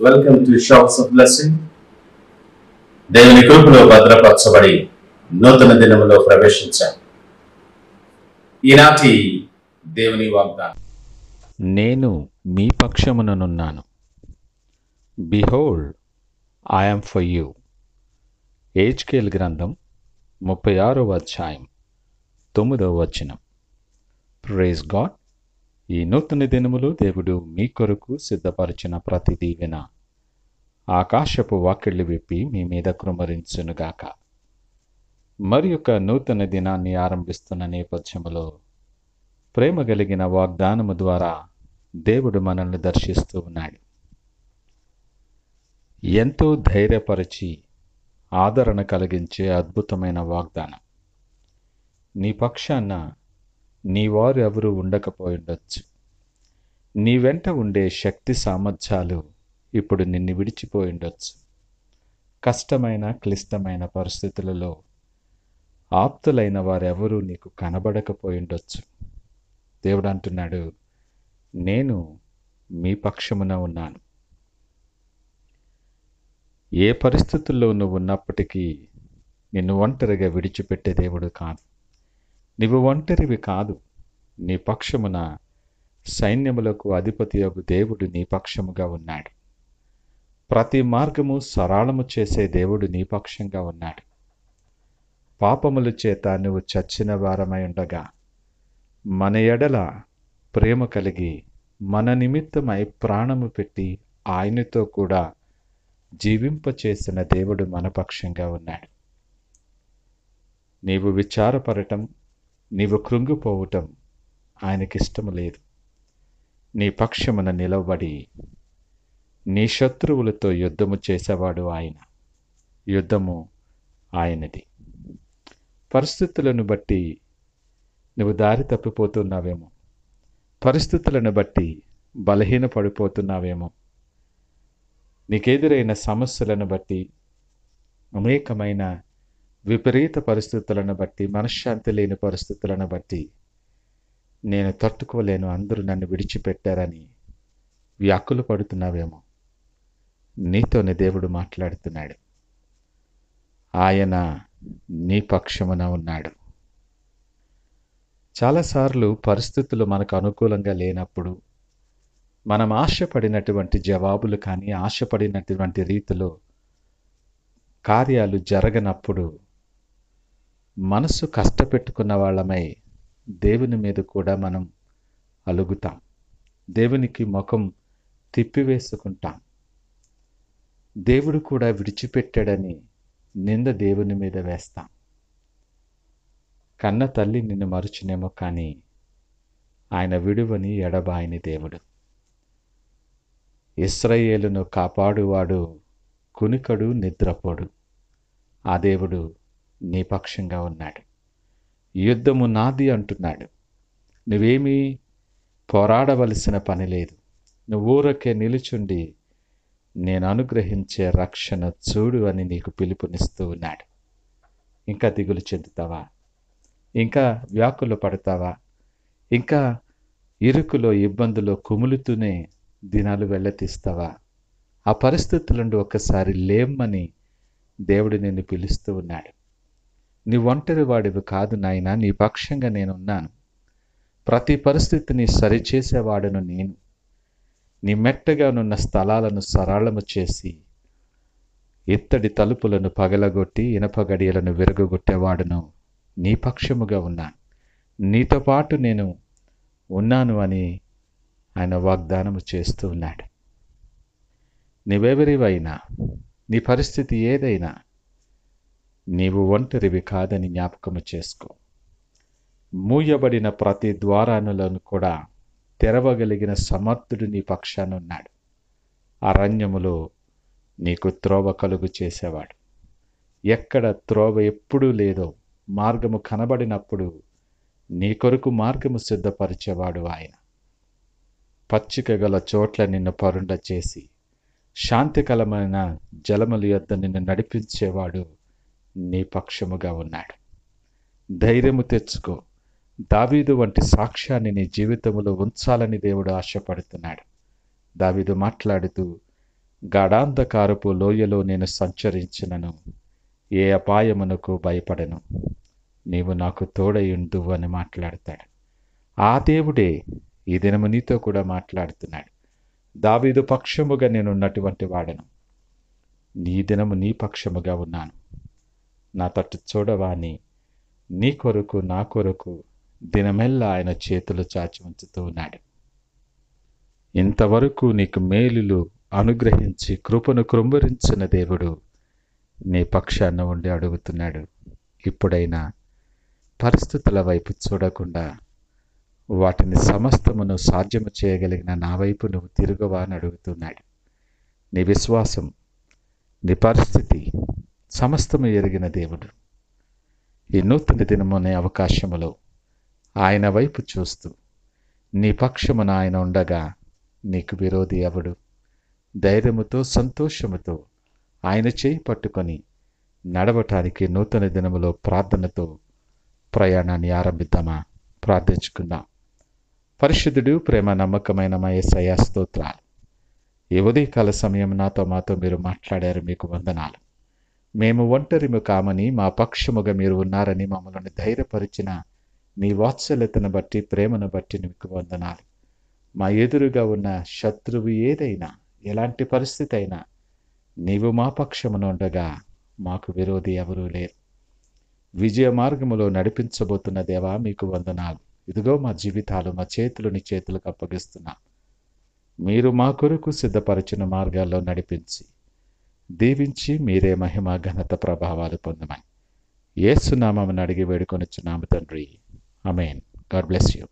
Welcome to shops of blessing. దేవుని కృపలో భద్రపరచబడి నూతన దినములో ప్రవేశించాం. ఈనాటి దేవుని వాగ్దానం, నేను మీ పక్షముననున్నాను. Behold, I am for you. హెజ్కేలు గ్రంథం 36వ అధ్యాయం 9వ వచనం. Praise God. ఈ నూతన దినములో దేవుడు మీ కొరకు సిద్ధపరిచిన ప్రతి దీవెన ఆకాశపు వాకిళ్లు విప్పి మీ మీద కృమ్మరించునుగాక. మరి యొక్క నూతన దినాన్ని ఆరంభిస్తున్న నేపథ్యములో ప్రేమ కలిగిన వాగ్దానము ద్వారా దేవుడు మనల్ని దర్శిస్తూ ఉన్నాడు. ఎంతో ధైర్యపరిచి ఆదరణ కలిగించే అద్భుతమైన వాగ్దానం. నీ పక్షాన నీ వారు ఎవరు ఉండకపోయిండొచ్చు. నీ వెంట ఉండే శక్తి సామర్థ్యాలు ఇప్పుడు నిన్ను విడిచిపోయిండొచ్చు. కష్టమైన క్లిష్టమైన పరిస్థితులలో ఆప్తులైన వారెవరూ నీకు కనబడకపోయిండొచ్చు. దేవుడు అంటున్నాడు, నేను మీ పక్షమున ఉన్నాను. ఏ పరిస్థితుల్లో నువ్వు ఉన్నప్పటికీ నిన్ను ఒంటరిగా విడిచిపెట్టే దేవుడు కాదు. నీవు ఒంటరివి కాదు. నీ పక్షమున సైన్యములకు అధిపతియగు దేవుడు నీ పక్షముగా ఉన్నాడు. ప్రతి మార్గము సరళము చేసే దేవుడు నీ పక్షంగా ఉన్నాడు. పాపముల చేత నువ్వు చచ్చిన వారమై ఉండగా మన ఎడల ప్రేమ కలిగి మన నిమిత్తమై ప్రాణము పెట్టి ఆయనతో కూడా జీవింపచేసిన దేవుడు మన పక్షంగా ఉన్నాడు. నీవు విచారపడటం, నీవు కృంగిపోవటం ఆయనకిష్టము లేదు. నీ పక్షమున నిలవబడి నీ శత్రువులతో యుద్ధము చేసేవాడు ఆయన. యుద్ధము ఆయనది. పరిస్థితులను బట్టి నువ్వు దారి తప్పిపోతున్నావేమో. పరిస్థితులను బట్టి బలహీనపడిపోతున్నావేమో. నీకెదురైన సమస్యలను బట్టి, అనేకమైన విపరీత పరిస్థితులను బట్టి, మనశ్శాంతి లేని పరిస్థితులను బట్టి నేను తట్టుకోలేను, అందరూ నన్ను విడిచిపెట్టారని వ్యాకులు పడుతున్నావేమో. నీతోనే దేవుడు మాట్లాడుతున్నాడు. ఆయన నీ పక్షమున ఉన్నాడు. చాలాసార్లు పరిస్థితులు మనకు అనుకూలంగా లేనప్పుడు, మనం ఆశపడినటువంటి జవాబులు కానీ ఆశపడినటువంటి రీతిలో కార్యాలు జరగనప్పుడు మనసు కష్టపెట్టుకున్న వాళ్ళమై దేవుని మీద కూడా మనం అలుగుతాం. దేవునికి ముఖం తిప్పివేసుకుంటాం. దేవుడు కూడా విడిచిపెట్టాడని నింద దేవుని మీద వేస్తాం. కన్న తల్లి నిన్ను మరుచునేమో కానీ ఆయన విడువని ఎడబాయని దేవుడు. ఇశ్రాయేలును కాపాడువాడు కునికడు నిద్రపోడు. ఆ దేవుడు నీ పక్షంగా ఉన్నాడు. యుద్ధము నాది అంటున్నాడు. నువ్వేమీ పోరాడవలసిన పని లేదు. నువ్వు ఊరకే నిలుచుండి నేను అనుగ్రహించే రక్షణ చూడు అని నీకు పిలుపునిస్తూ ఉన్నాడు. ఇంకా దిగులు చెందుతావా? ఇంకా వ్యాకులు పడతావా? ఇంకా ఇరుకులో ఇబ్బందులో కుములుతూనే దినాలు వెళ్ళతీస్తావా? ఆ పరిస్థితుల నుండి ఒక్కసారి లేమ్మని దేవుడు నిన్ను పిలుస్తూ ఉన్నాడు. నీ ఒంటరి వాడివి కాదు నాయనా, నీ పక్షంగా నేనున్నాను. ప్రతి పరిస్థితిని సరిచేసేవాడును నేను. నీ మెట్టగానున్న స్థలాలను సరళము చేసి ఇత్తడి తలుపులను పగలగొట్టి ఇనప గడియలను విరగొట్టేవాడును నీ పక్షముగా ఉన్నాను. నీతో పాటు నేను ఉన్నాను అని ఆయన వాగ్దానము చేస్తూ ఉన్నాడు. నీవెవరివైనా, నీ పరిస్థితి ఏదైనా, నీవు ఒంటరివి కాదని జ్ఞాపకము చేసుకో. మూయబడిన ప్రతి ద్వారాలను కూడా తెరవగలిగిన సమర్థుడు నీ పక్షాన ఉన్నాడు. అరణ్యములో నీకు త్రోవ కలుగు చేసేవాడు. ఎక్కడ త్రోవ ఎప్పుడూ లేదో మార్గము కనబడినప్పుడు నీ కొరకు మార్గము సిద్ధపరిచేవాడు ఆయన. పచ్చిక గల చోట్ల నిన్ను పరుండ చేసి శాంతికరమైన జలముల యొద్ద నిన్ను నడిపించేవాడు నీ పక్షముగా ఉన్నాడు. ధైర్యము తెచ్చుకో. దావీదు వంటి సాక్ష్యాన్ని నీ జీవితంలో ఉంచాలని దేవుడు ఆశపడుతున్నాడు. దావీదు మాట్లాడుతూ, గాఢాంధకారపు లోయలో నేను సంచరించినను ఏ అపాయమునకు భయపడను, నీవు నాకు తోడయుండు అని మాట్లాడతాడు. ఆ దేవుడే ఈ దినము నీతో కూడా మాట్లాడుతున్నాడు. దావీదు పక్షముగా నేను ఉన్నటువంటి వాడను, నీ దినము నీ పక్షముగా ఉన్నాను, నా తట్టు చూడవా అని నీ కొరకు నా కొరకు దినమెల్లా ఆయన చేతులు చాచి ఉంచుతూ ఉన్నాడు. ఇంతవరకు నీకు మేలులు అనుగ్రహించి కృపను కృంభరించిన దేవుడు నీ పక్షాన ఉండి అడుగుతున్నాడు. ఇప్పుడైనా పరిస్థితుల వైపు చూడకుండా వాటిని సమస్తమును సాధ్యము చేయగలిగిన నా వైపు నువ్వు తిరుగవా అని అడుగుతున్నాడు. నీ విశ్వాసం, నీ పరిస్థితి సమస్తము ఎరిగిన దేవుడు ఈ నూతన దినమనే అవకాశములో ఆయన వైపు చూస్తూ నీ పక్షమున ఆయన ఉండగా నీకు విరోధి ఎవడు? ధైర్యముతో సంతోషముతో ఆయన చేయి పట్టుకొని నడవటానికి నూతన దినములో ప్రార్థనతో ప్రయాణాన్ని ఆరంభిద్దామా? ప్రార్థించుకుందాం. పరిశుద్ధుడు, ప్రేమ నమ్మకమైన మా యేసయ్య స్తోత్రాలు. ఈ ఉదయకాల సమయం నాతో మాతో మీరు మాట్లాడారు, మీకు వందనాలు. మేము ఒంటరిము కామని మా పక్షముగా మీరు ఉన్నారని మమ్మల్ని ధైర్యపరిచిన నీ వాత్సల్యతను బట్టి, ప్రేమను బట్టి మీకు వందనాలు. మా ఎదురుగా ఉన్న శత్రువు ఏదైనా, ఎలాంటి పరిస్థితి అయినా నీవు మా పక్షమున ఉండగా మాకు విరోధి ఎవరూ లేరు. విజయ మార్గములో నడిపించబోతున్న దేవా మీకు వందనాలు. ఇదిగో మా జీవితాలు మా చేతులు నీ చేతులకు అప్పగిస్తున్నాం. మీరు మా కొరకు సిద్ధపరిచిన మార్గాల్లో నడిపించి దీవించి మీరే మహిమ ఘనత ప్రభావాలు పొందమని యేసు నామమున అడిగి వేడుకొనుచున్నాము తండ్రి. ఆమేన్. God bless you.